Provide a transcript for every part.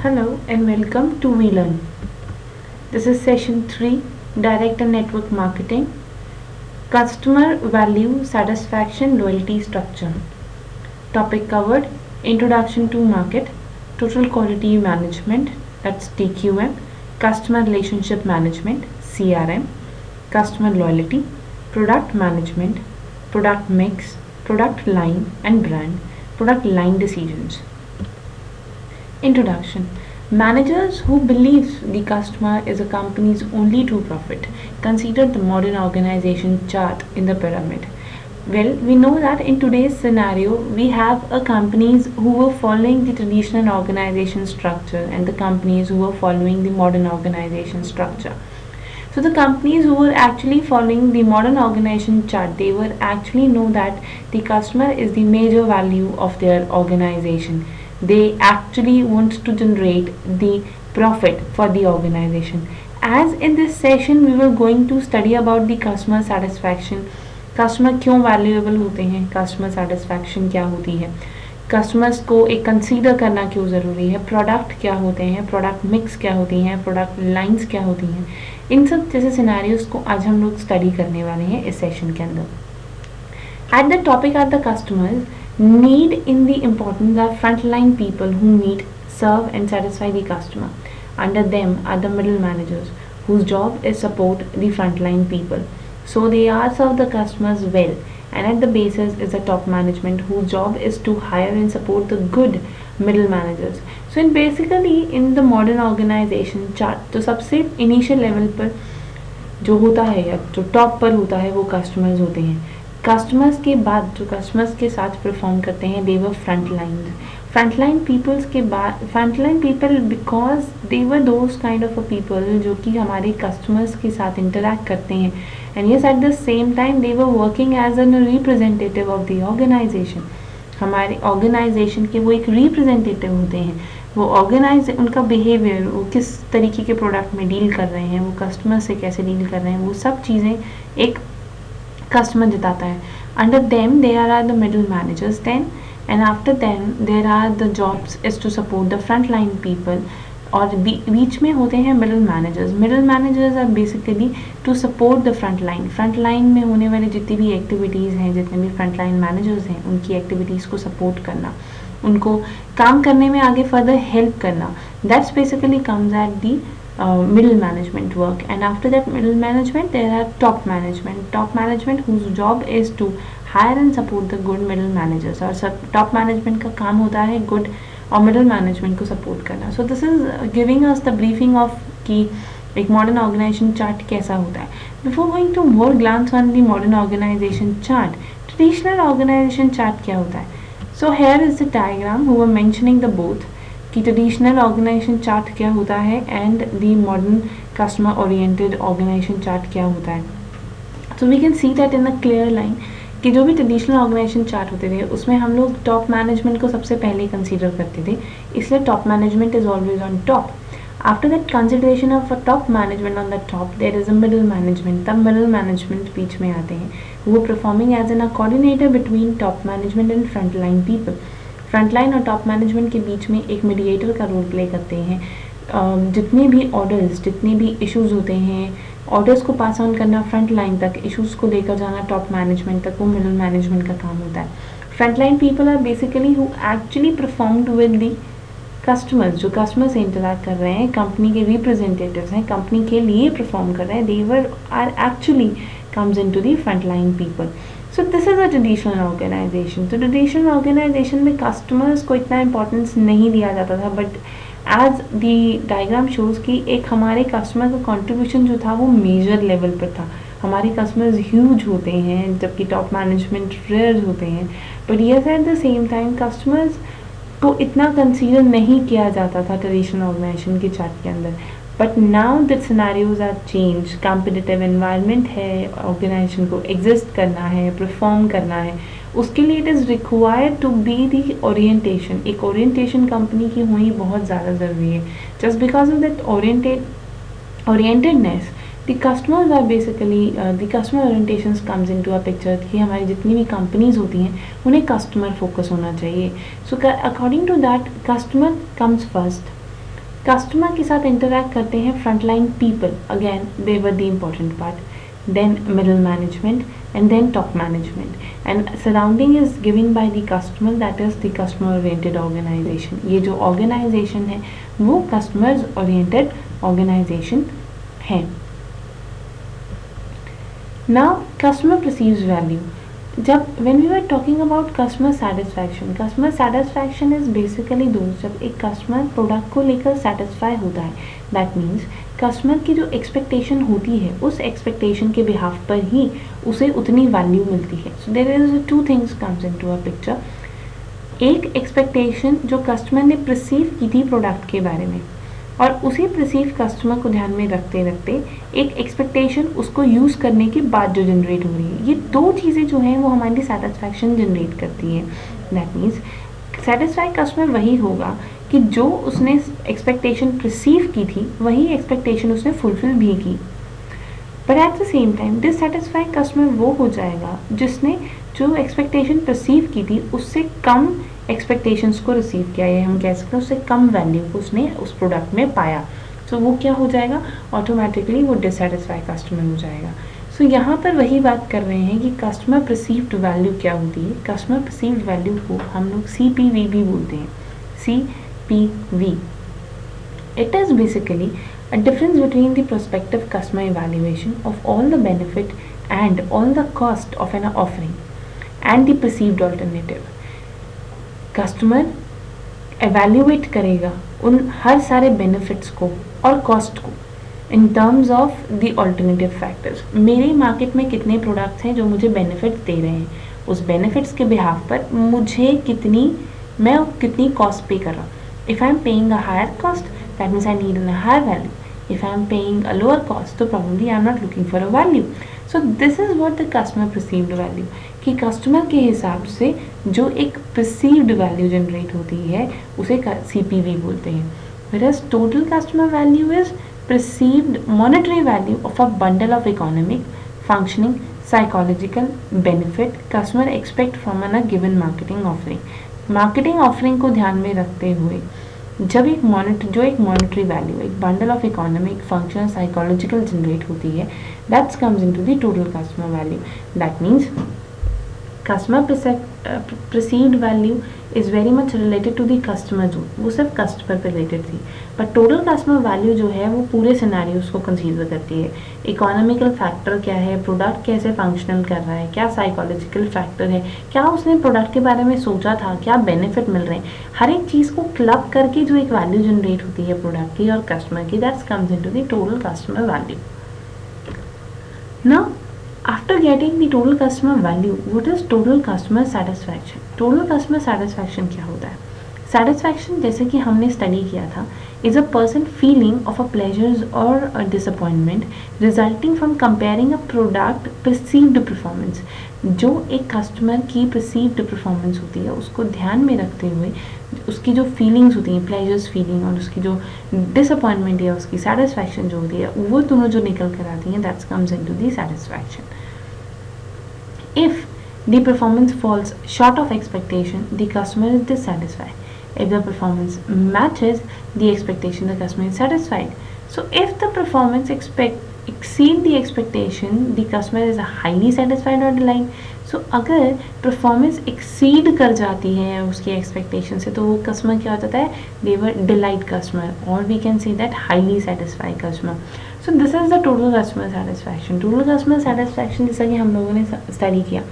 Hello and welcome to We Learn. This is session 3, Direct and Network Marketing, Customer Value Satisfaction Loyalty Structure. Topic covered: Introduction to Market, Total Quality Management, that's TQM, Customer Relationship Management, CRM, Customer Loyalty, Product Management, Product Mix, Product Line and Brand, Product Line Decisions. Introduction. Managers who believe the customer is a company's only true profit consider the modern organization chart in the pyramid. Well, we know that in today's scenario, we have companies who were following the traditional organization structure and the companies who were following the modern organization structure. So the companies who were actually following the modern organization chart, they were actually know that the customer is the major value of their organization. They actually want to generate the profit for the organization. As in this session we were going to study about the customer satisfaction. Customer क्यों valuable होते हैं, customer satisfaction क्या होती है, customers को एक consider करना क्यों ज़रूरी है, प्रोडक्ट क्या होते हैं, प्रोडक्ट मिक्स क्या होती हैं, प्रोडक्ट लाइंस क्या होती हैं, इन सब जैसे सिनेरियोस को आज हम लोग स्टडी करने वाले हैं इस सेशन के अंदर. At the topic are the customers. Need in the importance are frontline people who meet, serve and satisfy the customer. Under them are the middle managers whose job is support the frontline people. So they are serve the customers well. And at the basis is the top management whose job is to hire and support the good middle managers. So in basically in the modern organization chart तो सबसे initial level पर जो होता है या जो top पर होता है वो कस्टमर्स होते हैं. कस्टमर्स के बाद जो कस्टमर्स के साथ परफॉर्म करते हैं दे वर फ्रंटलाइन पीपल्स के बाद frontline people because they were those kind of a people जो कि हमारे कस्टमर्स के साथ इंटरेक्ट करते हैं. And yes at the same time they were working as an representative of the organization. हमारे ऑर्गेनाइजेशन के वो एक रिप्रेजेंटेटिव होते हैं. वो उनका बिहेवियर, वो किस तरीके के प्रोडक्ट में डील कर रहे हैं, वो कस्टमर से कैसे डील कर रहे हैं, वो सब चीज़ें एक customer जताता है. Under them there are the middle managers then, and after them there are the jobs is to support the frontline people. और बीच में होते हैं middle managers are basically to support the frontline में होने वाली जितनी भी एक्टिविटीज़ हैं, जितने भी frontline managers हैं उनकी एक्टिविटीज़ को सपोर्ट करना, उनको काम करने में आगे फर्दर हेल्प करना. That's basically comes at the middle management work. And after that middle management there are top management whose job is to hire and support the good middle managers. और सब top management का काम होता है good और middle management को support करना. So this is giving us the briefing of कि एक modern organization chart कैसा होता है. Before going to more glance on the modern organization chart, traditional organization chart क्या होता है. So here is the diagram who were mentioning the both कि traditional organization chart क्या होता है and the modern customer oriented organization chart क्या होता है. So we can see that in a clear line कि जो भी ट्रेडिशनल ऑर्गेनाइजेशन चार्ट होते थे उसमें हम लोग टॉप मैनेजमेंट को सबसे पहले कंसीडर करते थे, इसलिए top management is always on top. After that consideration of a top management on the top there is a middle management. तब मिडिल मैनेजमेंट बीच में आते हैं, वो performing as an a coordinator between top management and frontline people. Frontline और top management के बीच में एक मीडिएटर का रोल प्ले करते हैं. जितने भी ऑर्डर्स, जितने भी इश्यूज़ होते हैं, ऑर्डर्स को पास ऑन करना फ्रंट लाइन तक, इश्यूज़ को लेकर जाना टॉप मैनेजमेंट तक, वो मिडिल मैनेजमेंट का काम होता है. Frontline people are basically who actually performed with the customers. जो कस्टमर से इंटरैक्ट कर रहे हैं, कंपनी के रिप्रेजेंटेटिव्स हैं, कंपनी के लिए परफॉर्म कर रहे हैं, they were are actually comes into the frontline people. So this is a traditional organization. तो traditional organization में customers को इतना importance नहीं दिया जाता था, but as the diagram shows कि एक हमारे customer का contribution जो था वो major level पर था. हमारे customers huge होते हैं जबकि top management rare होते हैं, but yes at the same time customers को इतना consider नहीं किया जाता था traditional organization के chart के अंदर. But now that scenarios are change. Competitive environment है, ऑर्गेनाइजेशन को एग्जिस्ट करना है, परफॉर्म करना है, उसके लिए it is required to be the orientation. एक ओरिएंटेशन कंपनी की होनी बहुत ज़्यादा ज़रूरी है. Just because of that orientedness the customers are basically the customer orientation comes into a picture कि हमारी जितनी भी कंपनीज होती हैं उन्हें कस्टमर फोकस होना चाहिए. So according to that customer comes first. Customer के साथ इंटरैक्ट करते हैं frontline people, again they were the important part, then middle management and then top management, and surrounding is given by the customer, that is the customer oriented organization. ये जो organization है वो customers oriented organization है. Now customer perceives value. जब when we were talking about customer satisfaction is basically दोस्त जब एक customer product को लेकर satisfy होता है, that means कस्टमर की जो एक्सपेक्टेशन होती है उस एक्सपेक्टेशन के बिहाफ पर ही उसे उतनी वैल्यू मिलती है. So there is two things comes into a picture. एक एक्सपेक्टेशन जो कस्टमर ने परसीव की थी प्रोडक्ट के बारे में, और उसी परसीव कस्टमर को ध्यान में रखते रखते एक एक्सपेक्टेशन उसको यूज़ करने के बाद जो जनरेट हो रही है, ये दो चीज़ें जो हैं वो हमारी सेटिस्फैक्शन जनरेट करती हैं. दैट मीन्स सेटिस्फाई कस्टमर वही होगा कि जो उसने एक्सपेक्टेशन परसीव की थी वही एक्सपेक्टेशन उसने फुलफिल भी की. But at the same time dissatisfied customer वो हो जाएगा जिसने जो एक्सपेक्टेशन परसीव की थी उससे कम एक्सपेक्टेशंस को रिसीव किया, या हम कह सकते हैं उससे कम वैल्यू को उसने उस प्रोडक्ट में पाया. तो वो क्या हो जाएगा, ऑटोमेटिकली वो डिससेटिस्फाइड कस्टमर हो जाएगा. सो यहाँ पर वही बात कर रहे हैं कि कस्टमर परसीव्ड वैल्यू क्या होती है. कस्टमर परसीव्ड वैल्यू को हम लोग CPV भी बोलते हैं. CPV. It is basically a difference between the prospective customer evaluation of all the benefit and all the cost of an offering and the perceived alternative. Customer evaluate करेगा उन हर सारे benefits को और cost को in terms of the alternative factors. मेरे market में कितने products हैं जो मुझे बेनिफिट्स दे रहे हैं, उस बेनिफिट्स के बिहाफ पर मुझे मैं कितनी कॉस्ट पे कर रहा हूँ. If I am paying a higher cost that means I need a higher value. If I am paying a lower cost तो probably I am not looking for a value. So this is what the customer perceived value, कि customer के हिसाब से जो एक perceived value generate होती है उसे CPV बोलते हैं. whereas total customer value is perceived monetary value of a bundle of economic, functioning, psychological benefit customer expect from a given marketing offering. Marketing offering को ध्यान में रखते हुए जब एक मॉनेटरी वैल्यू, एक bundle of economic, functional, psychological generate होती है, that's comes into the total customer value. That means customer perceived value is very much related to the customer zone, वो सिर्फ कस्टमर पर रिलेटेड थी. बट टोटल कस्टमर वैल्यू जो है वो पूरे सिनेरियोस को कंसीडर करती है. इकोनॉमिकल फैक्टर क्या है, प्रोडक्ट कैसे फंक्शनल कर रहा है, क्या साइकोलॉजिकल फैक्टर है, क्या उसने प्रोडक्ट के बारे में सोचा था, क्या बेनिफिट मिल रहे हैं, हर एक चीज़ को क्लब करके जो एक वैल्यू जनरेट होती है प्रोडक्ट की और कस्टमर की, that's comes into the total customer value. Now after getting the total customer value, what is total customer satisfaction? Total customer satisfaction क्या होता है? Satisfaction जैसे कि हमने स्टडी किया था is a person feeling of a pleasures or a disappointment resulting from comparing a product perceived performance. जो एक कस्टमर की perceived performance होती है उसको ध्यान में रखते हुए उसकी जो फीलिंग्स होती हैं, प्लेजर्स फीलिंग, और उसकी जो डिसअपॉइंटमेंट या उसकी सेटिस्फैक्शन जो होती है, वो दोनों जो निकल कर आती हैं, that's comes into the satisfaction. If the performance falls short of expectation, the customer is dissatisfied. If the performance matches the expectation, the customer is satisfied. So if the performance exceed the expectation, the customer is highly satisfied or delighted. So अगर performance exceed कर जाती है उसकी expectation से, तो वो customer क्या हो जाता है, they were delight customer, or we can say that highly satisfied customer. So this is the total customer satisfaction. Total customer satisfaction जैसा कि हम लोगों ने स्टडी किया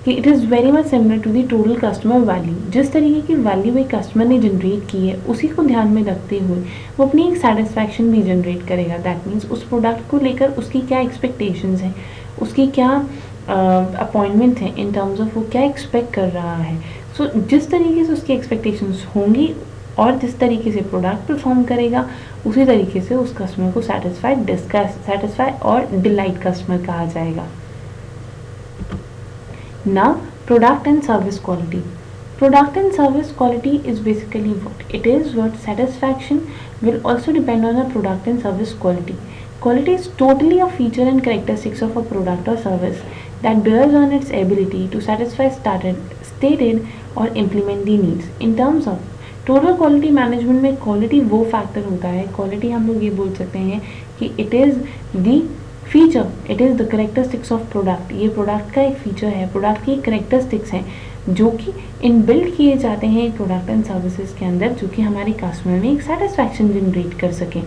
कि it is very much similar to the total customer value. जिस तरीके की वैल्यू एक कस्टमर ने जनरेट की है उसी को ध्यान में रखते हुए वो अपनी एक सेटिस्फैक्शन भी जनरेट करेगा. दैट मीन्स उस प्रोडक्ट को लेकर उसकी क्या एक्सपेक्टेशंस हैं, उसकी क्या अपॉइंटमेंट है इन टर्म्स ऑफ वो क्या एक्सपेक्ट कर रहा है. सो जिस तरीके से उसकी एक्सपेक्टेशंस होंगी और जिस तरीके से प्रोडक्ट परफॉर्म करेगा उसी तरीके से उस कस्टमर को सेटिस्फाई और डिलाइट कस्टमर कहा जाएगा. Now, product and service quality. Product and service quality is basically what it is. What satisfaction will also depend on the product and service quality. Quality is totally a feature and characteristics of a product or service that bears on its ability to satisfy stated or implement the needs in terms of total quality management में quality वो factor होता है, quality हम लोग ये बोल सकते हैं कि it is the feature, it is the characteristics of product. ये प्रोडक्ट का एक फीचर है, प्रोडक्ट की करेक्टरिस्टिक्स हैं जो कि इनबिल्ट किए जाते हैं प्रोडक्ट एंड सर्विसेज के अंदर, जो कि हमारे कस्टमर में एक सेटिस्फैक्शन जनरेट कर सकें।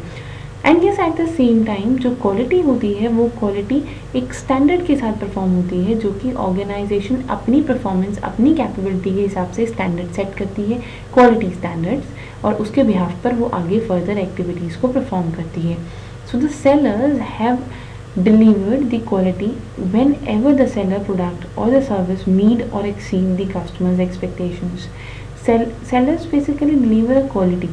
And yes at the same time जो क्वालिटी होती है वो क्वालिटी एक स्टैंडर्ड के साथ परफॉर्म होती है, जो कि ऑर्गेनाइजेशन अपनी परफॉर्मेंस अपनी कैपेबिलिटी के हिसाब से स्टैंडर्ड सेट करती है, क्वालिटी स्टैंडर्ड्स, और उसके बिहाफ पर वो आगे फर्दर एक्टिविटीज़ को परफॉर्म करती है। So the sellers have delivered the quality whenever the seller product or the service meet or exceed the customer's expectations. Sellers basically deliver a quality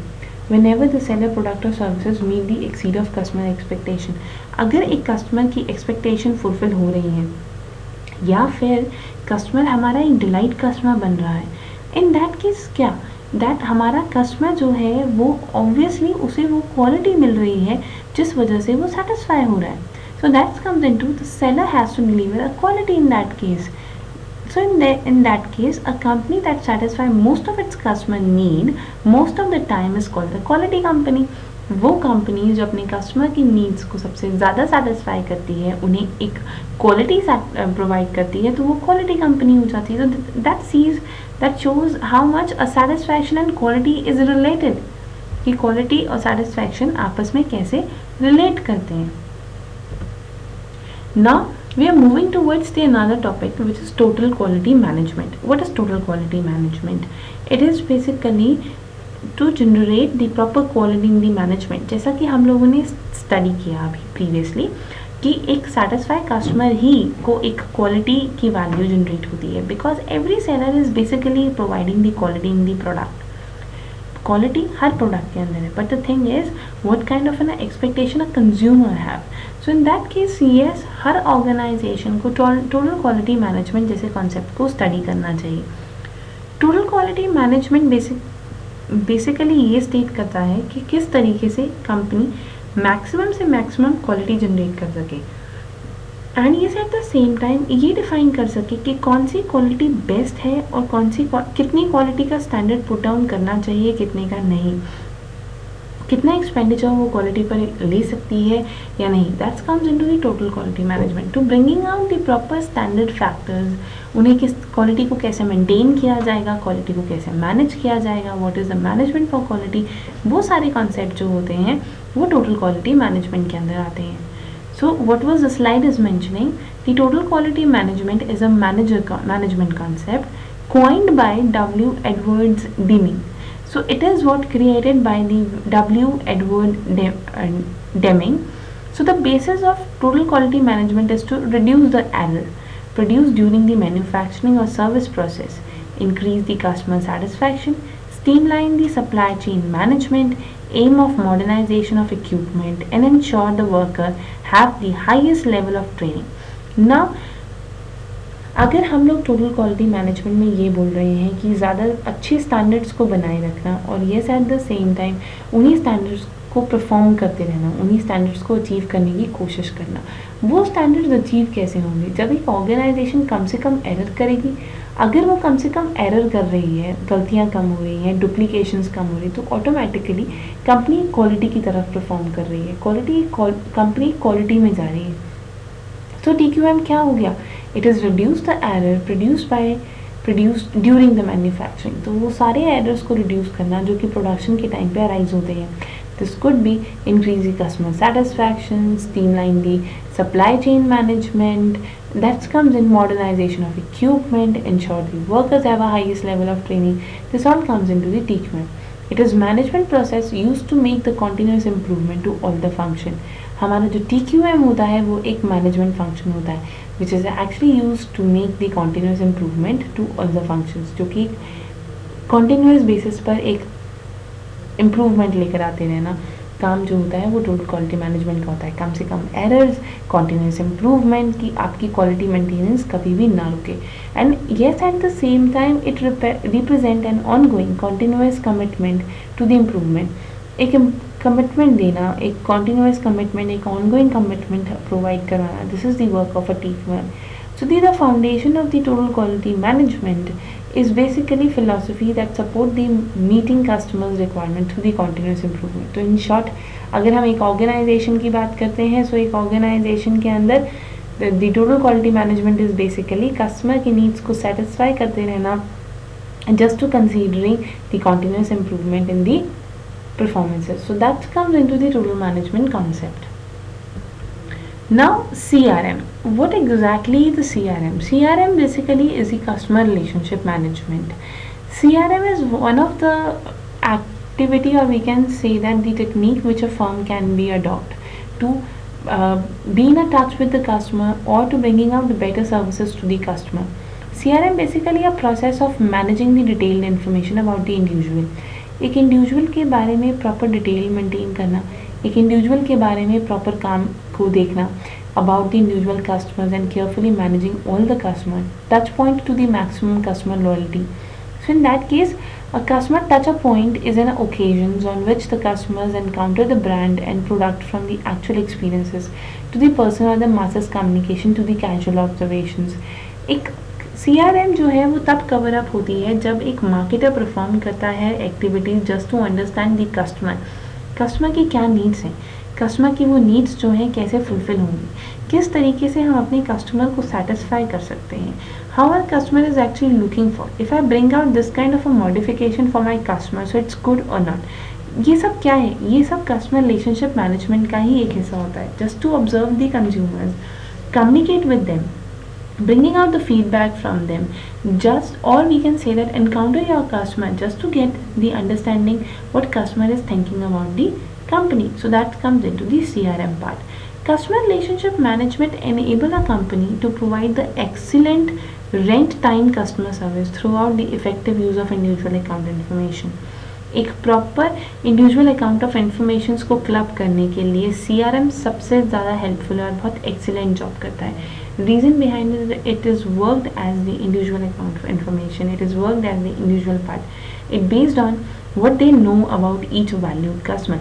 whenever the seller product or services meet the exceed of customer expectation. अगर एक customer की expectation fulfil हो रही है या फिर customer हमारा एक डिलाइट कस्टमर बन रहा है, इन दैट केस क्या दैट हमारा कस्टमर जो है वो ऑब्वियसली उसे वो क्वालिटी मिल रही है जिस वजह से वो सेटिस्फाई हो रहा है। So that comes into the seller has to deliver a quality in that case. So in that case, a company that satisfies most of its customer need most of the time is called the quality company. वो company जो अपने customer की needs को सबसे ज़्यादा satisfy करती है, उन्हें एक क्वालिटी प्रोवाइड करती है, तो वो क्वालिटी कंपनी हो जाती है। तो that shows how much a satisfaction and quality is related, कि क्वालिटी और सेटिस्फैक्शन आपस में कैसे रिलेट करते हैं। Now we are moving towards the another topic, which is total quality management. What is total quality management? It is basically to generate the proper quality in the management. जैसा कि हम लोगों ने स्टडी किया अभी previously कि एक satisfy customer ही को एक क्वालिटी की वैल्यू जनरेट होती है, because every seller is basically providing the quality in the product. Quality हर प्रोडक्ट के अंदर है, but the thing is what kind of an expectation a consumer have. So in that case yes, हर organization को total quality management जैसे concept को study करना चाहिए। टोटल क्वालिटी मैनेजमेंट बेसिकली ये स्टेट करता है कि किस तरीके से कंपनी मैक्सिमम से मैक्सिमम क्वालिटी जनरेट कर सके, एंड ये एट द सेम टाइम ये डिफाइन कर सके कि कौन सी क्वालिटी बेस्ट है और कौन सी कितनी क्वालिटी का स्टैंडर्ड पुट डाउन करना चाहिए, कितने का नहीं, कितना एक्सपेंडिचर वो क्वालिटी पर ले सकती है या नहीं। That's comes into the total quality management to bringing out the proper standard factors. उन्हें किस क्वालिटी को कैसे मेंटेन किया जाएगा, क्वालिटी को कैसे मैनेज किया जाएगा, what is the management for quality, वो सारे कॉन्सेप्ट जो होते हैं वो टोटल क्वालिटी मैनेजमेंट के अंदर आते हैं। So what was the slide is mentioning, the total quality management is a management concept coined by W. Edwards Deming. So it is what created by the W. Deming. So the basis of total quality management is to reduce the error produced during the manufacturing or service process, increase the customer satisfaction, streamline the supply chain management, aim of modernization of equipment, and ensure the worker have the highest level of training. Now अगर हम लोग total quality management में ये बोल रहे हैं कि ज़्यादा अच्छे स्टैंडर्ड्स को बनाए रखना और yes at the same time उन्हीं स्टैंडर्ड्स को परफॉर्म करते रहना, उन्हीं स्टैंडर्ड्स को अचीव करने की कोशिश करना, वो स्टैंडर्ड्स अचीव कैसे होंगे जब एक ऑर्गेनाइजेशन कम से कम एरर करेगी। अगर वो कम से कम एरर कर रही है, गलतियाँ कम हो रही हैं, डुप्लीकेशंस कम हो रही है, तो ऑटोमेटिकली कंपनी क्वालिटी की तरफ परफॉर्म कर रही है, कंपनी क्वालिटी में जा रही है। तो TQM क्या हो गया? It is reduce the error produced during the manufacturing. तो वो सारे एरर्स को रिड्यूस करना जो कि प्रोडक्शन के टाइम पे अराइज होते हैं। This could be increase the customer satisfaction, streamline the supply chain management, that comes in modernization of equipment, ensure the workers have a highest level of training. This all comes into the TQM. It is management process used to make the continuous improvement to all the function. हमारा जो TQM होता है वो एक management function होता है which is actually used to make the continuous improvement to all the functions, जो कि continuous basis पर एक इम्प्रूवमेंट लेकर आते रहना काम जो होता है वो टोटल क्वालिटी मैनेजमेंट का होता है। कम से कम एरर्स, कॉन्टिन्यूस इम्प्रूवमेंट की आपकी क्वालिटी मेंटेनेंस कभी भी ना रुके। And yes at the same time it represent an ongoing continuous commitment to the improvement. एक कमिटमेंट देना, एक कॉन्टिन्यूस कमिटमेंट, एक ऑन गोइंग कमिटमेंट प्रोवाइड करवाना, this is the work of a TQM. So the foundation of the total quality management is basically philosophy that support the meeting customers requirement through the continuous improvement. तो in short, अगर हम एक organisation की बात करते हैं, सो एक organisation के अंदर the total quality management is basically customer की needs को satisfy करते रहना, just to considering the continuous improvement in the performances. So that comes into the total management concept. Now CRM. What exactly is the CRM? CRM basically is the customer relationship management. CRM is one of the activity, or we can say that the technique which a firm can be adopt to be in a touch with the customer or to bringing out the better services to the customer. CRM basically a process of managing the detailed information about the individual. एक individual के बारे में proper detail maintain करना, एक individual के बारे में proper काम को देखना about the individual customers and carefully managing all the customer touch point to the maximum customer loyalty. So in that case, a customer touch a point is an occasions on which the customers encounter the brand and product from the actual experiences to the personal or the masses communication to the casual observations. एक CRM जो है वो तब cover up होती है जब एक marketer perform करता है activities just to understand the customer की क्या नीड्स हैं, कस्टमर की वो नीड्स जो हैं कैसे फुलफिल होंगी, किस तरीके से हम अपने कस्टमर को सेटिस्फाई कर सकते हैं, how our customer is actually looking for, if I bring out this kind of a modification for my customer so it's good or not. ये सब क्या है? ये सब कस्टमर रिलेशनशिप मैनेजमेंट का ही एक हिस्सा होता है. Just to observe the consumers, communicate with them, bringing out the feedback from them, just, or we can say that encounter your customer just to get the understanding what customer is thinking about the company. So that comes into the CRM part. Customer relationship management enable a company to provide the excellent rent time customer service throughout the effective use of individual account information. एक proper individual account of information को club करने के लिए CRM सबसे ज़्यादा helpful है और बहुत एक्सीलेंट जॉब करता है. Reason behind it is worked as the individual account of information, it is worked as the individual part, it based on what they know about each valued customer.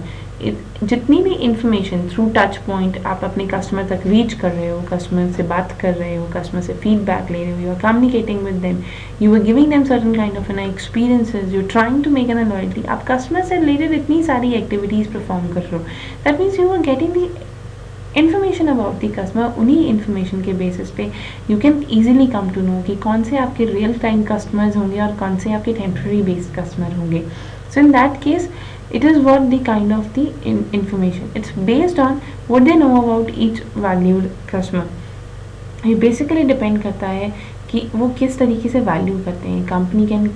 जितनी भी information through touch point आप अपने customer तक reach कर रहे हो, customer से बात कर रहे हो, कस्टमर से फीडबैक ले रहे हो, you are communicating with them, you are giving them certain kind of an experiences, you trying to make an loyalty, आप कस्टमर से रिलेटेड इतनी सारी एक्टिविटीज़ परफॉर्म कर रहे हो, that means you are getting the information about the customer. उन्हीं information के basis पे you can easily come to know कि कौन से आपके रियल टाइम कस्टमर्स होंगे और कौन से आपके टेम्प्रेरी बेस्ड कस्टमर होंगे. So in that case, it is what the kind of the information. It's based on what they know about each valued customer. ये basically depend करता है कि वो किस तरीके से value करते हैं. Company can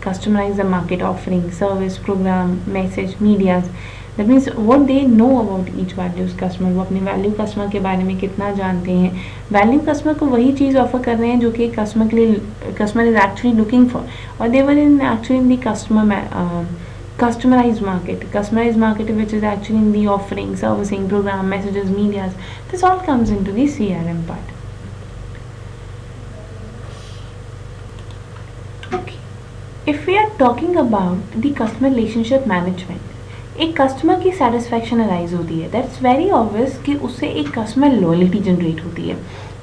customize the market offering, service, program, message, medias. That means what they know about each valued customer. वो अपने value customer के बारे में कितना जानते हैं. Value customer को वही चीज़ offer कर रहे हैं जो कि customer के लिए customer is actually looking for. और they were actually in the customized market which is actually in the offering, servicing, program, messages, medias. This all comes into the CRM part. Okay, if we are talking about the customer relationship management, एक customer की satisfaction arise होती है, that's very obvious कि उससे एक customer loyalty generate होती है.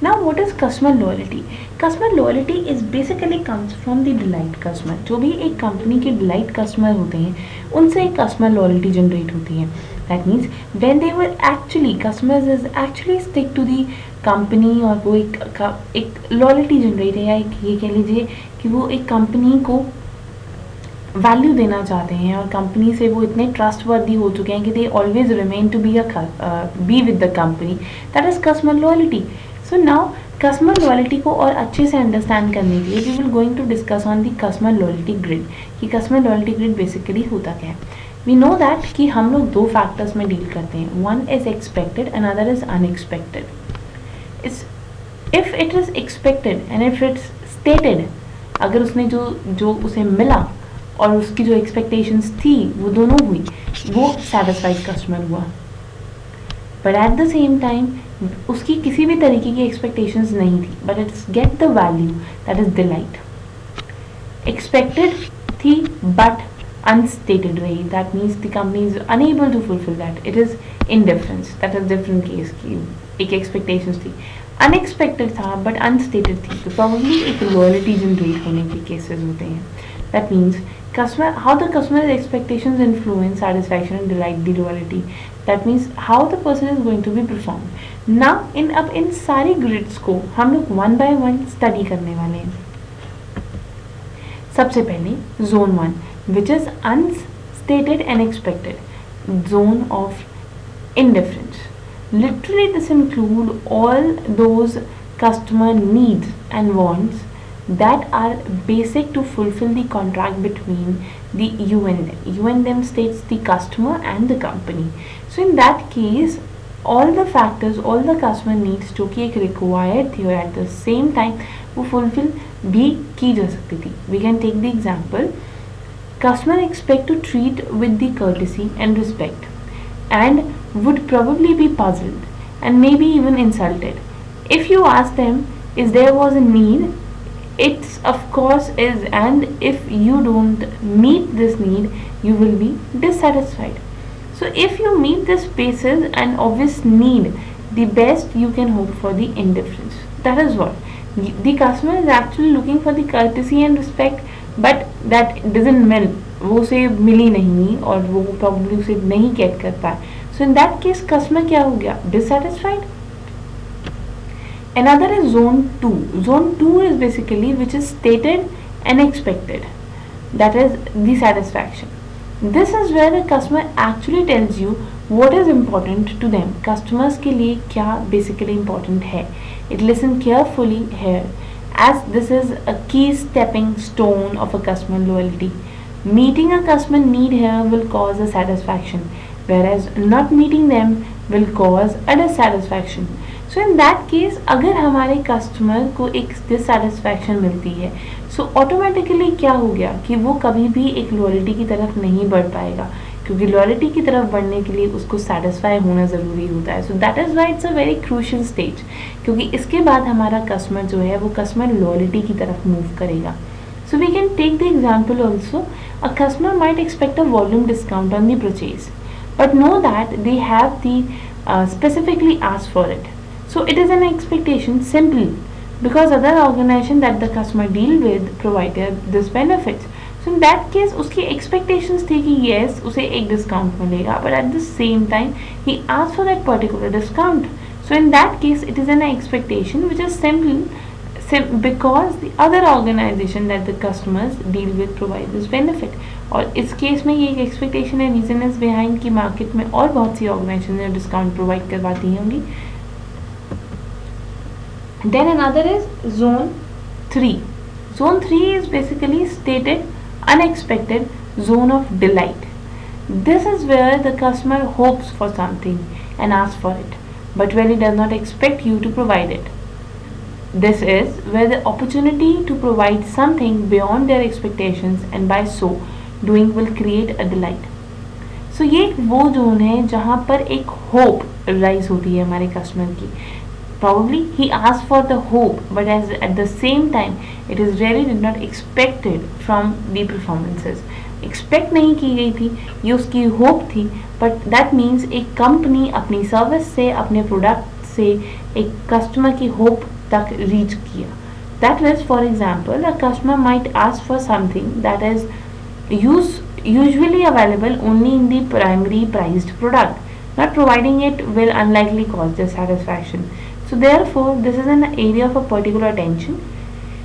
Now what is customer loyalty? Customer loyalty is basically comes from the delight customer. जो भी एक कंपनी के डिलाइट कस्टमर होते हैं उनसे एक कस्टमर लॉयल्टी जनरेट होती है. That means when they were actually customers is actually stick to the company, और वो एक लॉयल्टी जनरेट है, या एक ये कह लीजिए कि वो एक कंपनी को वैल्यू देना चाहते हैं और कंपनी से वो इतने ट्रस्टवर्दी हो चुके हैं कि they always remain to be with the company. That is customer loyalty. So now customer loyalty को और अच्छे से अंडरस्टैंड करने के लिए we will going to discuss on the customer loyalty grid. कि कस्टमर लॉयल्टी ग्रिड बेसिकली होता क्या है. वी नो दैट कि हम लोग दो फैक्टर्स में डील करते हैं. One is expected, another is unexpected. If it is expected and if it's stated, अगर उसने जो उसे मिला और उसकी जो एक्सपेक्टेशंस थी वो दोनों हुई, वो सेटिस्फाइड कस्टमर हुआ. But at the same time उसकी किसी भी तरीके की एक्सपेक्टेशंस नहीं थी, but it's get the value, that is delight. Expected थी बट अनस्टेटेड रही, that means the company is unable to fulfil that, it is indifference, that is different case की एक एक्सपेक्टेशंस थी. अनएक्सपेक्टेड था बट अनस्टेटेड थी, तो प्रॉब्ली एक loyalty generate होने के केसेस होते हैं. That means customer, how the customer's expectations influence satisfaction and delight the loyalty. That means how the person is going to be performed. Now अब इन सारी ग्रिड्स को हम लोग वन बाय वन स्टडी करने वाले हैं. सबसे पहले zone 1 which is unstated and expected, zone of indifference. Literally, this include all those customer needs and wants that are basic to fulfill the contract between the you and them. You and them states the customer and the company. So in that case, all the factors, all the customer needs जो कि एक required थी और at the same time वो fulfill भी की जा सकती थी. We can take the example. Customer expect to treat with the courtesy and respect and would probably be puzzled and maybe even insulted if you ask them is there was a need. It's of course is, and if you don't meet this need you will be dissatisfied. So if you meet this basis and obvious need, the best you can hope for the indifference. That is what the customer is actually looking for, the courtesy and respect, but that doesn't mill, वो उसे मिली नहीं और वो problem उसे नहीं gate कर पाए. सो in that case customer क्या हो गया, dissatisfied. Another is zone 2. Zone 2 is basically which is stated and expected. That is the satisfaction. This is where the customer actually tells you what is important to them. Customers के लिए क्या basically important है. It listen carefully here as this is a key stepping stone of a customer loyalty. Meeting a customer need here will cause a satisfaction, whereas not meeting them will cause a dissatisfaction. So in that case अगर हमारे customer को एक dissatisfaction मिलती है, so automatically क्या हो गया कि वो कभी भी एक लॉयल्टी की तरफ नहीं बढ़ पाएगा, क्योंकि लॉयल्टी की तरफ बढ़ने के लिए उसको सेटिस्फाई होना ज़रूरी होता है. So that is why it's a very crucial stage, क्योंकि इसके बाद हमारा कस्टमर जो है वो कस्टमर लॉयल्टी की तरफ मूव करेगा. So we can take the example also. A customer might expect a volume discount on the purchase, but know that they have the specifically asked for it. So it is an expectation simply because other organization that the customer deal with provided this benefits. So in that case उसकी expectations थी कि yes उसे एक discount मिलेगा, but at the same time he asked for that particular discount. So in that case it is an expectation which is simple because the other organization that the customers deal with provide this benefit. और इस case में ये एक expectation है, reason is behind कि market में और बहुत सी ऑर्गेनाइजेशन डिस्काउंट प्रोवाइड करवाती होंगी. Then another is zone 3. Zone 3 is basically stated unexpected zone of delight. This is where the customer hopes for something and asks for it, but really does not expect you to provide it. This is where the opportunity to provide something beyond their expectations and by so doing will create a delight. So ये वो zone है जहाँ पर एक hope rise होती है हमारे customer की. Probably he asked for the hope, but as at the same time it is really did not expected from the performances. Expect नहीं की गई थी, ये उसकी होप थी, बट दैट मीन्स एक कंपनी अपनी सर्विस से अपने प्रोडक्ट से एक कस्टमर की होप तक रीच किया. That is for example a customer might ask for something that is usually available only in the primary priced product. Not providing it will unlikely cause dissatisfaction. So therefore this is an area of a particular attention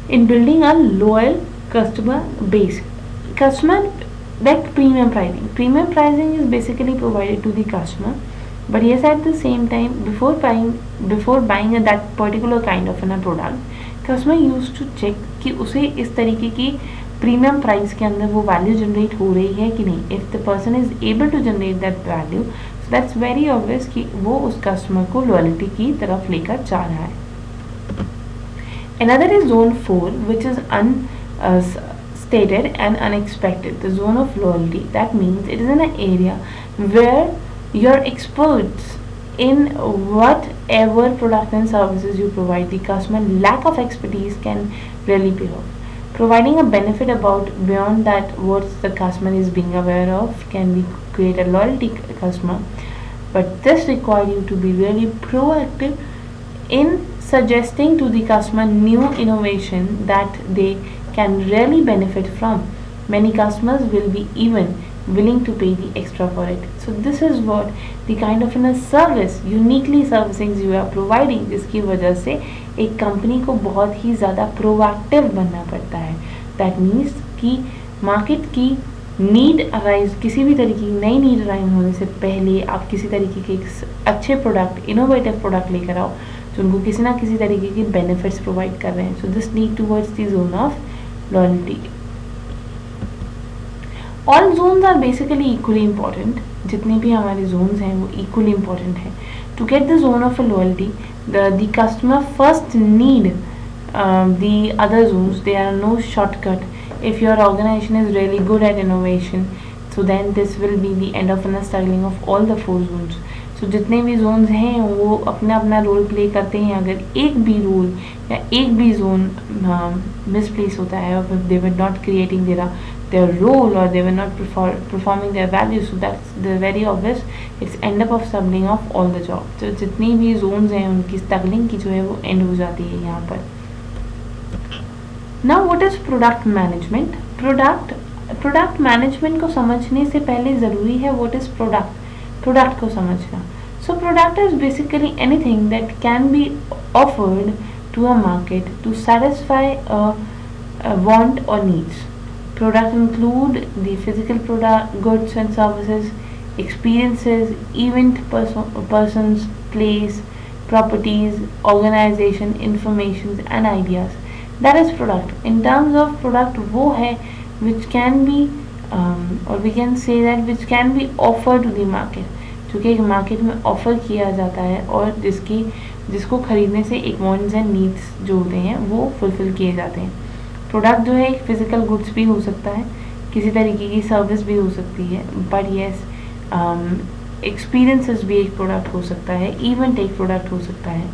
in building a loyal customer base. Customer like premium pricing. Premium pricing is basically provided to the customer, but yes, at the same time, before buying that particular kind of a product, customer used to check कि उसे इस तरीके की premium price के अंदर वो value generate हो रही है कि नहीं. If the person is able to generate that value, so that's very obvious कि वो उस कस्टमर को लॉयल्टी की तरफ लेकर जा रहा है. Another is zone 4, which is stated and unexpected, the zone of loyalty. That means it is an area where your experts in whatever product and services you provide, the customer lack of expertise can really pay off. Providing a benefit about beyond that what the customer is being aware of can be create a loyalty customer, but this requires you to be really proactive in suggesting to the customer new innovation that they can really benefit from. Many customers will be even willing to pay the extra for it. So this is what the kind of a service, uniquely servicing you are providing, जिसकी वजह से एक company को बहुत ही ज़्यादा proactive बनना पड़ता है. दैट मीन्स कि मार्केट की नीड अराइज, किसी भी तरीके की नई नीड अराइज होने से पहले आप किसी तरीके के अच्छे प्रोडक्ट, इनोवेटिव प्रोडक्ट लेकर आओ जो उनको किसी ना किसी तरीके की बेनिफिट्स प्रोवाइड कर रहे हैं. So this lead towards the zone of loyalty. All zones are basically equally important. जितने भी हमारे जोन्स हैं वो इक्वली इंपॉर्टेंट है. To get the zone of a loyalty, the customer first need the other zones. There are no shortcut. If your organization is really good at innovation, so then this will be the end of an struggling of all the 4 zones. So जितने भी zones हैं वो अपना अपना role play करते हैं. अगर एक भी रोल या एक भी जोन मिसप्लेस होता है, और if they were not creating their role or they were not performing their values, so that's the very obvious, it's end up of struggling of all the job. तो जितनी भी zones हैं उनकी struggling की जो है वो end हो जाती है यहाँ पर. Now what is product management? Product management को समझने से पहले ज़रूरी है what is product को समझना. So product is basically anything that can be offered to a market to satisfy a want or needs. Product include the physical product, goods and services, experiences, event, persons, place, properties, organization, information and ideas. That is product. In terms of product, वो है which can be or we can say that which can be offered to the market, जो कि एक market में offer किया जाता है और जिसको खरीदने से एक wants and needs जो होते हैं वो फुलफिल किए जाते हैं. प्रोडक्ट जो है एक फिजिकल गुड्स भी हो सकता है, किसी तरीके की सर्विस भी हो सकती है, बट येस एक्सपीरियंसेस भी एक प्रोडक्ट हो सकता है, इवेंट एक प्रोडक्ट हो सकता है,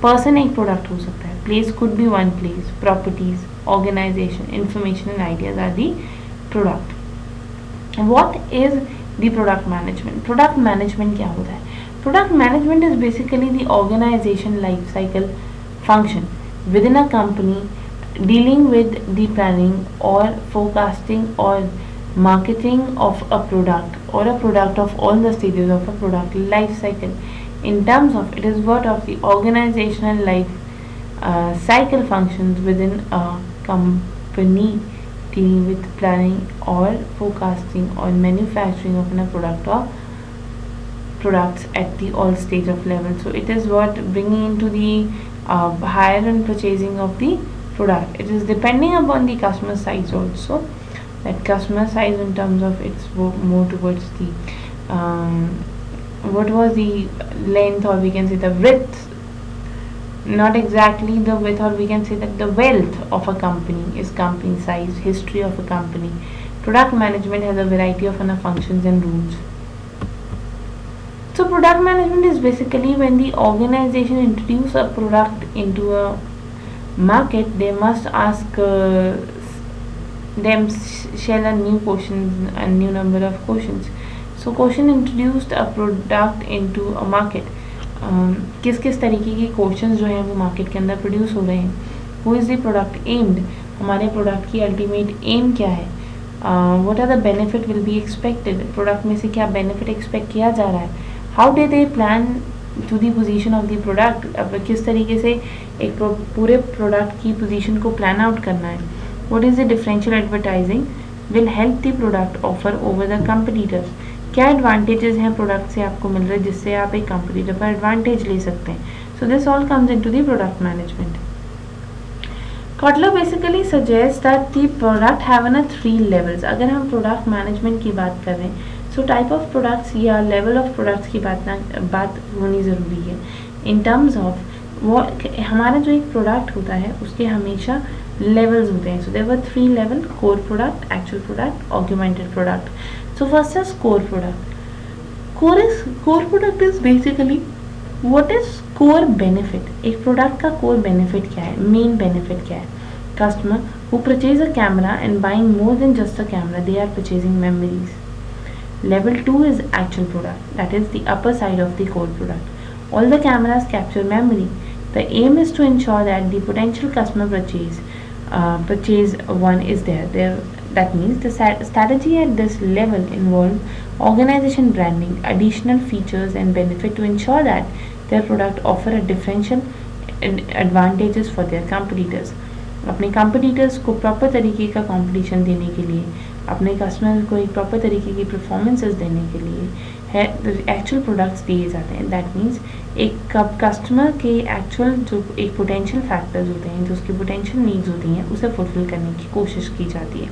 पर्सन एक प्रोडक्ट हो सकता है, place could be one place, properties, organization, information and ideas are the product. What is the product management? Product management क्या होता है? Product management is basically the organization life cycle function within a company dealing with the planning or forecasting or marketing of a product or a product of all the stages of a product life cycle. In terms of, it is what of the organizational life cycle functions within a company dealing with planning or forecasting or manufacturing of a product or products at the all stage of level. So it is what bringing into the higher and purchasing of the product. It is depending upon the customer size also. That customer size in terms of it's more towards the what was the length, or we can say the width, not exactly the width, or we can say that the wealth of a company is company size, history of a company. Product management has a variety of functions and rules. So product management is basically when the organization introduce a product into a market, they must ask them shell a new questions, a new number of questions. So question introduced a product into a market. किस किस तरीके के questions जो हैं वो market के अंदर produce हो रहे हैं. Who is the product aimed? हमारे प्रोडक्ट की अल्टीमेट एम क्या है? What are the benefit will be expected? Product में से क्या बेनिफिट एक्सपेक्ट किया जा रहा है? How do they plan to the position of the product? अब किस तरीके से एक पूरे प्रोडक्ट की पोजीशन को प्लान आउट करना है? What is the differential advertising will help the product offer over the competitors? क्या एडवांटेजेस हैं प्रोडक्ट से आपको मिल रहे हैं जिससे आप एक कंपटीटर पर एडवांटेज ले सकते हैं? So this all comes into the product management. Kotler basically suggest that the product have an 3 levels. अगर हम प्रोडक्ट मैनेजमेंट की बात कर रहे हैं, सो टाइप ऑफ प्रोडक्ट्स या लेवल ऑफ प्रोडक्ट्स की बात होनी ज़रूरी है. इन टर्म्स ऑफ वो हमारा जो एक प्रोडक्ट होता है उसके हमेशा लेवल्स होते हैं. So there were 3 level: core product, actual product, augmented product. So first is core product. Core product is basically what is core benefit. एक प्रोडक्ट का core benefit क्या है, main benefit क्या है? Customer who purchase a camera and buying more than just a camera, they are purchasing memories. Level 2 is actual product. That is the upper side of the core product. All the cameras capture memory. The aim is to ensure that the potential customer purchase one is there. That means the strategy at this level involve organization branding, additional features and benefit to ensure that their product offer a differential advantages for their competitors. अपने competitors को proper तरीके का competition देने के लिए, अपने customer को एक प्रॉपर तरीके की परफॉर्मेंसेस देने के लिए है एक्चुअल प्रोडक्ट्स दिए जाते हैं. दैट मीन्स एक कस्टमर के एक्चुअल जो एक पोटेंशियल फैक्टर्स होते हैं, जो उसकी पोटेंशियल नीड्स होती हैं, उसे फुलफिल करने की कोशिश की जाती है.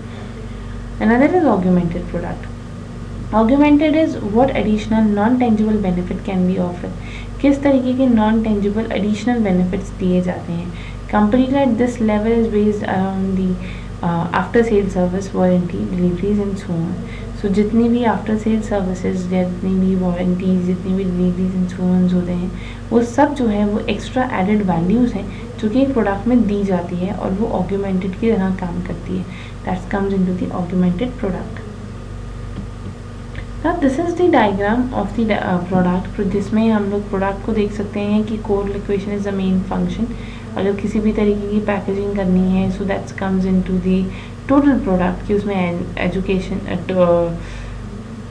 Another is augmented product. Augmented is what additional non tangible benefit can be offered. किस तरीके के नॉन टेंजिबल एडिशनल बेनिफिट्स दिए जाते हैं. Complete at this level is based around the after sale service, warranty, deliveries and so on. So जितनी भी after sale services, जितनी भी वारंटीज, जितनी भी डिलीवरीज एंड सो ऑन होते हैं, वो सब जो है वो एक्स्ट्रा एडेड वैल्यूज़ हैं जो कि एक प्रोडक्ट में दी जाती है और वो ऑग्यूमेंटेड की तरह काम करती है. That comes into the augmented product. Now this is the diagram of the product, जिसमें हम लोग प्रोडक्ट को देख सकते हैं कि core liquation is the main function. अगर किसी भी तरीके की पैकेजिंग करनी है, so that's comes into the total product कि उसमें एजुकेशन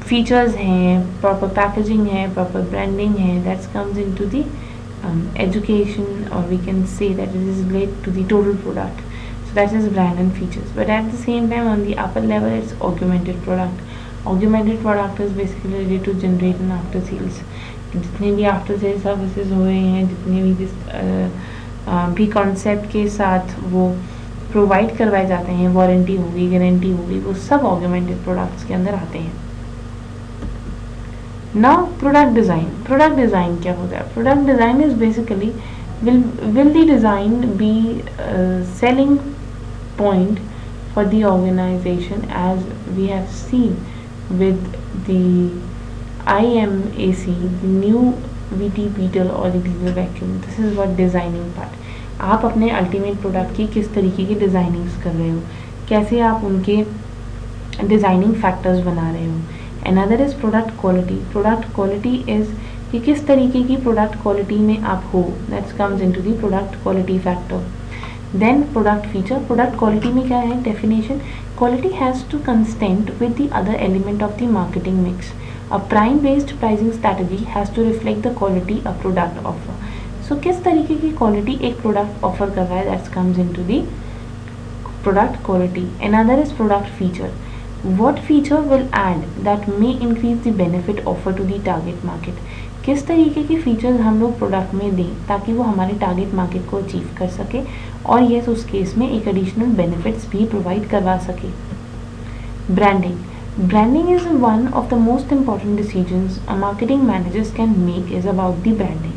फीचर्स हैं, प्रॉपर पैकेजिंग है, प्रॉपर ब्रांडिंग है. That's comes into the education, or we can say that it is related to the total product. So that is brand and features. But at the same time, on the upper level, it's augmented product. Augmented product is basically related to generate and after sales. जितने भी after sale services हुए हैं, जितने भी concept के साथ वो provide करवाए जाते हैं, वारंटी होगी, गारंटी होगी, वो सब ऑग्यूमेंटेड प्रोडक्ट्स के अंदर आते हैं. Now product design. Product design क्या होता है? Product design is basically will the design be selling point for the organization, as we have seen with the IMAC, the new VT Beetle or the diesel vacuum. This is what designing part. आप अपने ultimate product की किस तरीके की designings कर रहे हो, कैसे आप उनके डिज़ाइनिंग फैक्टर्स बना रहे हो. Another is product quality. Product quality is कि किस तरीके की प्रोडक्ट क्वालिटी में आप हो. That's comes into the product quality factor. Then product feature. Product quality में क्या है definition? Quality has to consistent with the other element of the marketing mix. A prime-based pricing strategy has to reflect the quality a product offer. So किस तरीके की quality एक product offer कर रहा है, that comes into the product quality. Another is product feature. What feature will add that may increase the benefit offered to the target market. किस तरीके की फीचर्स हम लोग प्रोडक्ट में दें ताकि वो हमारे टारगेट मार्केट को अचीव कर सके और येस उस केस में एक एडिशनल बेनिफिट्स भी प्रोवाइड करवा सके. Branding. Branding is one of the most important decisions a marketing managers can make is about the branding.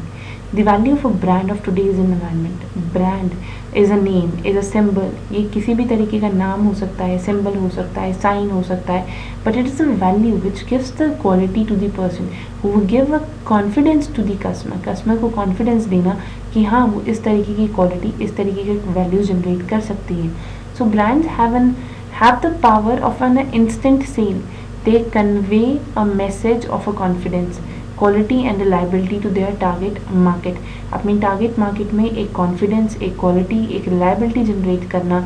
The value of a brand of today's environment. Brand is a name, is a symbol. ये किसी भी तरीके का नाम हो सकता है, symbol हो सकता है, sign हो सकता है, but it is a value which gives the quality to the person, who will give a confidence to the customer. Customer को confidence देना कि हाँ वो इस तरीके की quality, इस तरीके की value generate कर सकती है. So brands have the power of an instant sale. They convey a message of a confidence, quality and reliability to their target market. अपनी टारगेट मार्केट में एक कॉन्फिडेंस, एक क्वालिटी, एक रिलायबिलिटी जनरेट करना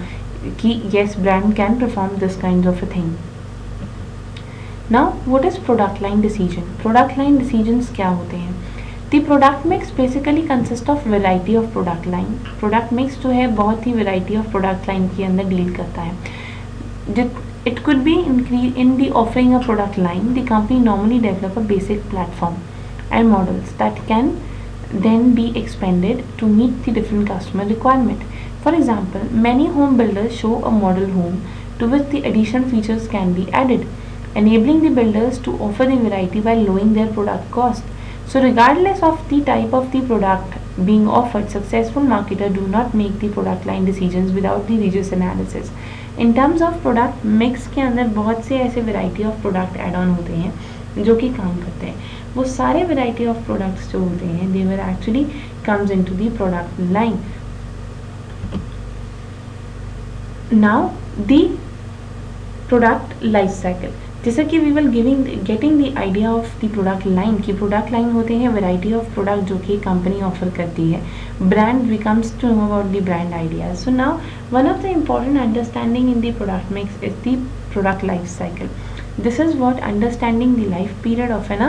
कि yes brand can perform this kind of a thing. Now what is product line decision. Product line decisions क्या होते हैं? The product mix basically consist of variety of product line. Product mix जो है बहुत ही variety of product line के अंदर deal करता है. It could be in the offering a product line. The company normally develop a basic platform and models that can then be expanded to meet the different customer requirement. For example, many home builders show a model home to which the additional features can be added, enabling the builders to offer the variety while lowering their product cost. So regardless of the type of the product being offered, successful marketers do not make the product line decisions without the rigorous analysis. In terms of product mix के अंदर बहुत से ऐसे variety of product add on होते हैं जो कि काम करते हैं. वो सारे वेराइटी ऑफ प्रोडक्ट्स जो होते हैं they were actually comes into the product line. Now the product life cycle. जैसे कि we will getting the idea of the product line, की प्रोडक्ट लाइन होते हैं वैरायटी ऑफ प्रोडक्ट जो कि कंपनी ऑफर करती है. Brand we comes to know about the brand ideas. So now one of the important understanding in the product mix is the product life cycle. This is what understanding the life period of a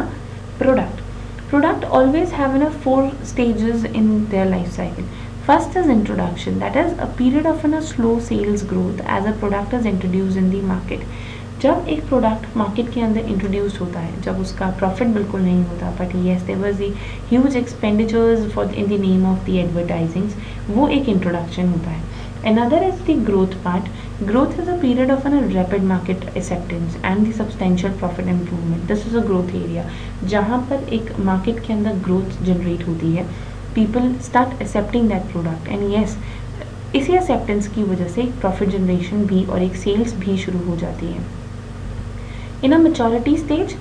product. Product always have 4 stages in their life cycle. First is introduction, that is a period of slow sales growth as a product is introduced in the market. जब एक product market के अंदर introduce होता है, जब उसका profit बिल्कुल नहीं होता, but yes there was the huge expenditures for in the name of the advertisings, वो एक इंट्रोडक्शन होता है. Another is the growth part. Growth is a period of rapid market acceptance and the substantial profit improvement. This is a growth area जहाँ पर एक market के अंदर growth generate होती है. People start accepting that product and yes, इसी acceptance की वजह से एक profit generation भी और एक sales भी शुरू हो जाती है. In a maturity stage,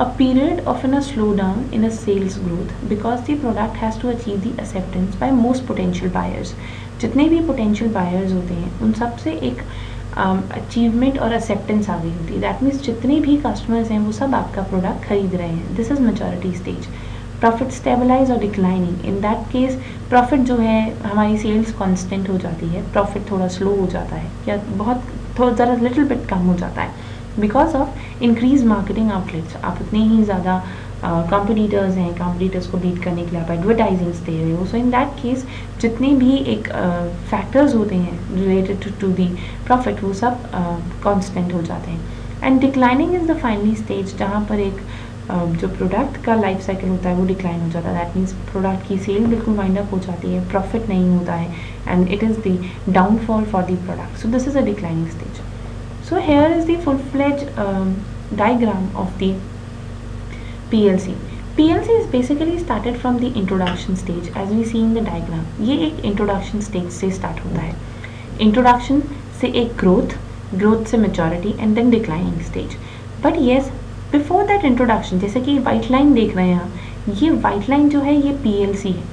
a period of a slowdown in a sales growth because the product has to achieve the acceptance by most potential buyers. जितने भी पोटेंशियल बायर्स होते हैं उन सब से एक अचीवमेंट और एक्सेप्टेंस आ गई होती है. दैट मीन्स जितने भी कस्टमर्स हैं वो सब आपका प्रोडक्ट खरीद रहे हैं. This is maturity stage. Profit stabilise और declining, in that case profit जो है हमारी सेल्स कांस्टेंट हो जाती है, प्रॉफिट थोड़ा स्लो हो जाता है या बहुत थोड़ा ज़रा लिटिल बिट कम हो जाता है because of increase marketing outlets. आप उतने ही ज़्यादा कॉम्पिटिटर्स हैं, कॉम्पिटिटर्स को बीट करने के लिए आप एडवर्टाइजिंग्स दे रहे हो. सो इन दैट केस जितने भी एक फैक्टर्स होते हैं रिलेटेड टू दी प्रॉफिट वो सब कांस्टेंट हो जाते हैं. And declining is the finally stage जहाँ पर एक जो प्रोडक्ट का लाइफ साइकिल होता है वो डिक्लाइन हो जाता है. दैट मीन्स प्रोडक्ट की सेल बिल्कुल वाइंड अप हो जाती है, प्रॉफिट नहीं होता है and it is the downfall for the product. So this is a declining stage. So here is the full fledge diagram of the PLC. PLC is basically started from the introduction stage as we see in the diagram. ये एक introduction stage से start होता है. Introduction से एक growth से maturity and then declining stage. But yes, before that introduction, जैसे कि white line देख रहे हैं आप, ये white line जो है ये PLC है.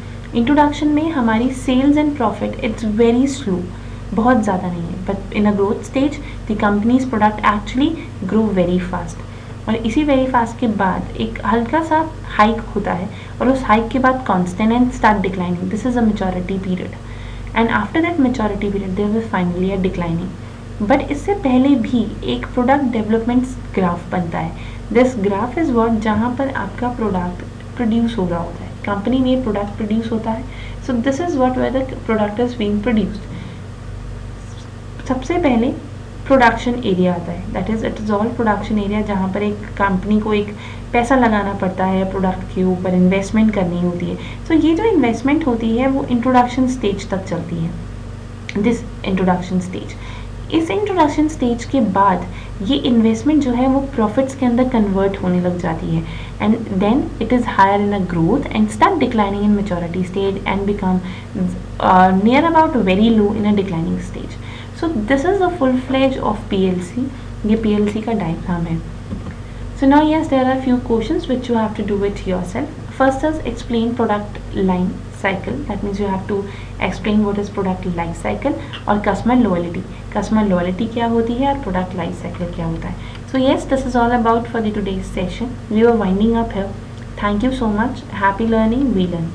Introduction में हमारी sales and profit it's very slow, बहुत ज़्यादा नहीं है. But in a growth stage, the company's product actually grow very fast. और इसी वेरी फास्ट के बाद एक हल्का सा हाइक होता है और उस हाइक के बाद constant and start declining. This is a maturity period and after that maturity period there will finally a declining. But इससे पहले भी एक प्रोडक्ट डेवलपमेंट ग्राफ बनता है. दिस ग्राफ इज़ व्हाट जहाँ पर आपका प्रोडक्ट प्रोड्यूस हो रहा होता है, कंपनी में प्रोडक्ट प्रोड्यूस होता है. So this is what where the product is being produced. सबसे पहले प्रोडक्शन एरिया आता है. That is it is all production area जहाँ पर एक कंपनी को एक पैसा लगाना पड़ता है, प्रोडक्ट के ऊपर इन्वेस्टमेंट करनी होती है. सो ये जो इन्वेस्टमेंट होती है वो इंट्रोडक्शन स्टेज तक चलती है. दिस इंट्रोडक्शन स्टेज, इस इंट्रोडक्शन स्टेज के बाद ये इन्वेस्टमेंट जो है वो प्रॉफिट्स के अंदर कन्वर्ट होने लग जाती है and then it is higher in a growth and start declining in maturity stage and become near about very low in a declining stage. So this is the full fledged of PLC. ये PLC का diagram है. So now yes, there are few questions which you have to do it yourself. First is explain product line cycle. That means you have to explain what is product life cycle और customer loyalty. Customer loyalty क्या होती है और product life cycle क्या होता है. So yes, this is all about for the today's session. We were winding up here. Thank you so much. Happy learning. We learn.